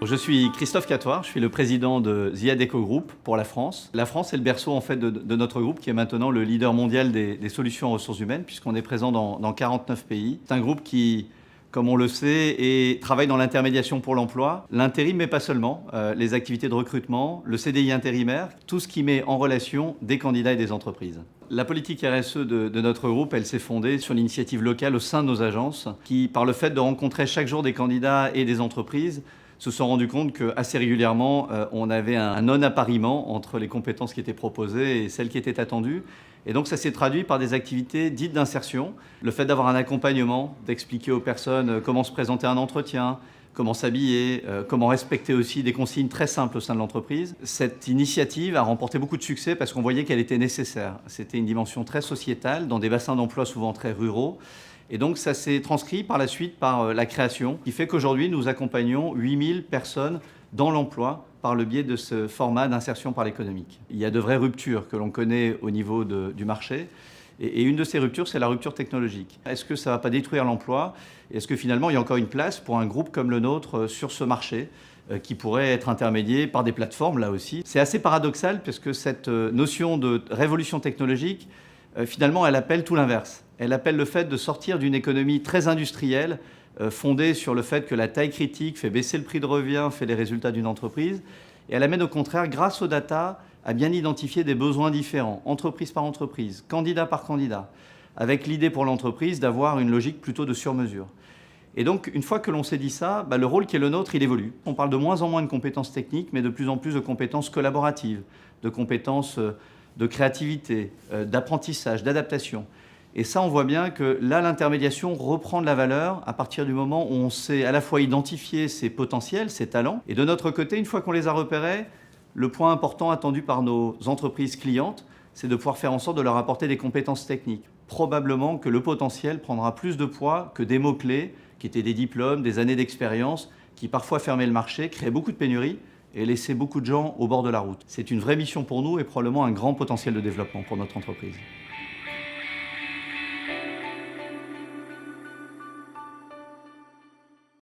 Je suis Christophe Catoire, je suis le président de The Adecco Group pour la France. La France est le berceau en fait de notre groupe qui est maintenant le leader mondial des solutions en ressources humaines puisqu'on est présent dans 49 pays. C'est un groupe qui, comme on le sait, travaille dans l'intermédiation pour l'emploi, l'intérim mais pas seulement, les activités de recrutement, le CDI intérimaire, tout ce qui met en relation des candidats et des entreprises. La politique RSE de notre groupe, elle s'est fondée sur l'initiative locale au sein de nos agences qui, par le fait de rencontrer chaque jour des candidats et des entreprises, se sont rendus compte qu'assez régulièrement, on avait un non-appariement entre les compétences qui étaient proposées et celles qui étaient attendues. Et donc ça s'est traduit par des activités dites d'insertion. Le fait d'avoir un accompagnement, d'expliquer aux personnes comment se présenter à un entretien, comment s'habiller, comment respecter aussi des consignes très simples au sein de l'entreprise. Cette initiative a remporté beaucoup de succès parce qu'on voyait qu'elle était nécessaire. C'était une dimension très sociétale, dans des bassins d'emploi souvent très ruraux. Et donc ça s'est transcrit par la suite par la création, qui fait qu'aujourd'hui nous accompagnons 8000 personnes dans l'emploi par le biais de ce format d'insertion par l'économique. Il y a de vraies ruptures que l'on connaît au niveau du marché. Et une de ces ruptures, c'est la rupture technologique. Est-ce que ça ne va pas détruire l'emploi? Est-ce que finalement, il y a encore une place pour un groupe comme le nôtre sur ce marché qui pourrait être intermédié par des plateformes, là aussi? C'est assez paradoxal parce que cette notion de révolution technologique, finalement, elle appelle tout l'inverse. Elle appelle le fait de sortir d'une économie très industrielle, fondée sur le fait que la taille critique fait baisser le prix de revient, fait les résultats d'une entreprise. Et elle amène au contraire, grâce aux data, à bien identifier des besoins différents, entreprise par entreprise, candidat par candidat, avec l'idée pour l'entreprise d'avoir une logique plutôt de sur-mesure. Et donc, une fois que l'on s'est dit ça, le rôle qui est le nôtre, il évolue. On parle de moins en moins de compétences techniques, mais de plus en plus de compétences collaboratives, de compétences de créativité, d'apprentissage, d'adaptation. Et ça, on voit bien que là, l'intermédiation reprend de la valeur à partir du moment où on sait à la fois identifier ses potentiels, ses talents. Et de notre côté, une fois qu'on les a repérés, le point important attendu par nos entreprises clientes, c'est de pouvoir faire en sorte de leur apporter des compétences techniques. Probablement que le potentiel prendra plus de poids que des mots-clés, qui étaient des diplômes, des années d'expérience, qui parfois fermaient le marché, créaient beaucoup de pénuries et laissaient beaucoup de gens au bord de la route. C'est une vraie mission pour nous et probablement un grand potentiel de développement pour notre entreprise.